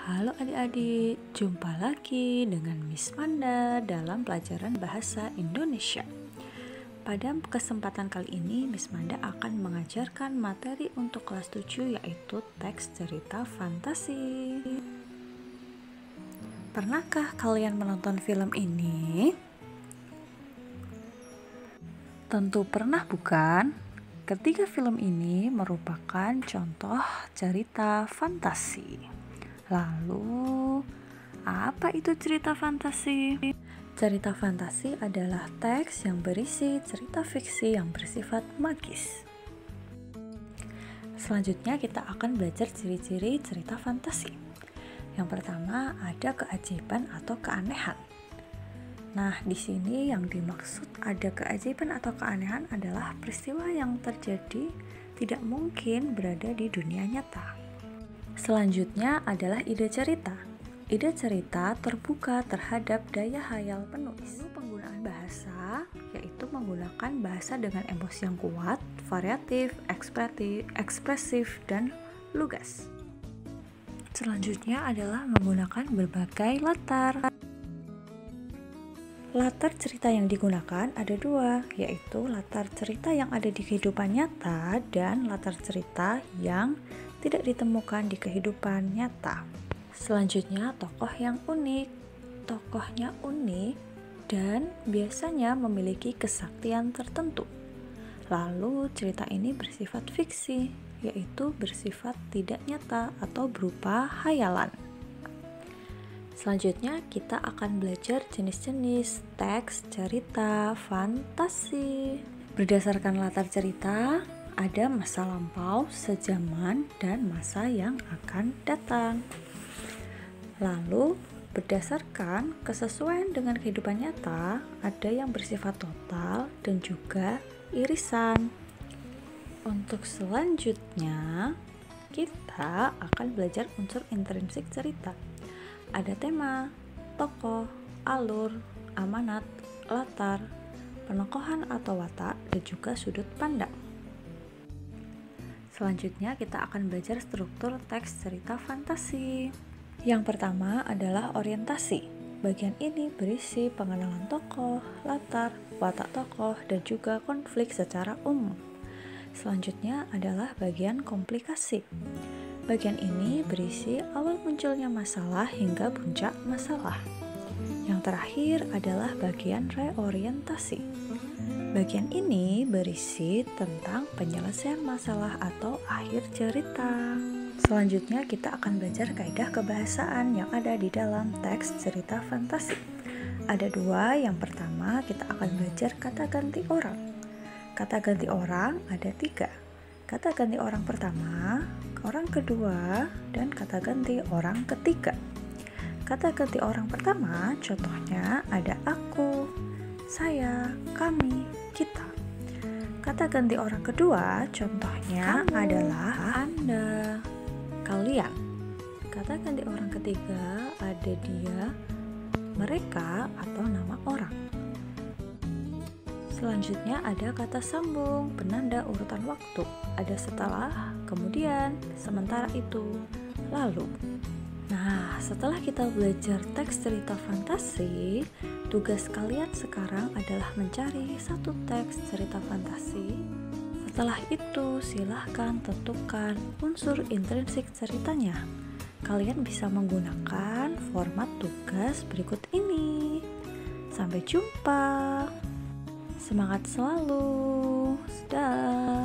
Halo adik-adik, jumpa lagi dengan Miss Manda dalam pelajaran Bahasa Indonesia. Pada kesempatan kali ini, Miss Manda akan mengajarkan materi untuk kelas 7 yaitu teks cerita fantasi. Pernahkah kalian menonton film ini? Tentu pernah, bukan? Ketiga film ini merupakan contoh cerita fantasi. Lalu, apa itu cerita fantasi? Cerita fantasi adalah teks yang berisi cerita fiksi yang bersifat magis. Selanjutnya kita akan belajar ciri-ciri cerita fantasi. Yang pertama ada keajaiban atau keanehan. Nah, di sini yang dimaksud ada keajaiban atau keanehan adalah peristiwa yang terjadi tidak mungkin berada di dunia nyata. Selanjutnya adalah ide cerita. Ide cerita terbuka terhadap daya hayal penulis. Penggunaan bahasa yaitu menggunakan bahasa dengan emosi yang kuat, variatif, ekspresif, dan lugas. Selanjutnya adalah menggunakan berbagai latar. Latar cerita yang digunakan ada dua, yaitu latar cerita yang ada di kehidupan nyata dan latar cerita yang tidak ditemukan di kehidupan nyata. Selanjutnya, tokoh yang unik. Tokohnya unik dan biasanya memiliki kesaktian tertentu. Lalu, cerita ini bersifat fiksi, yaitu bersifat tidak nyata atau berupa hayalan. Selanjutnya, kita akan belajar jenis-jenis teks cerita fantasi. Berdasarkan latar cerita, ada masa lampau, sejaman, dan masa yang akan datang. Lalu, berdasarkan kesesuaian dengan kehidupan nyata, ada yang bersifat total dan juga irisan. Untuk selanjutnya, kita akan belajar unsur intrinsik cerita. Ada tema, tokoh, alur, amanat, latar, penokohan atau watak, dan juga sudut pandang. Selanjutnya kita akan belajar struktur teks cerita fantasi. Yang pertama adalah orientasi. Bagian ini berisi pengenalan tokoh, latar, watak tokoh, dan juga konflik secara umum. Selanjutnya adalah bagian komplikasi. Bagian ini berisi awal munculnya masalah hingga puncak masalah. Yang terakhir adalah bagian reorientasi. Bagian ini berisi tentang penyelesaian masalah atau akhir cerita. Selanjutnya kita akan belajar kaidah kebahasaan yang ada di dalam teks cerita fantasi. Ada dua, yang pertama kita akan belajar kata ganti orang. Kata ganti orang ada 3. Kata ganti orang pertama, orang kedua, dan kata ganti orang ketiga. Kata ganti orang pertama contohnya ada aku, saya, kami, kita. Kata ganti orang kedua contohnya kamu, adalah Anda, kalian. Kata ganti orang ketiga ada dia, mereka, atau nama orang. Selanjutnya ada kata sambung, penanda urutan waktu. Ada setelah, kemudian, sementara itu, lalu. Nah, setelah kita belajar teks cerita fantasi, tugas kalian sekarang adalah mencari satu teks cerita fantasi. Setelah itu, silahkan tentukan unsur intrinsik ceritanya. Kalian bisa menggunakan format tugas berikut ini. Sampai jumpa. Semangat selalu. Dah.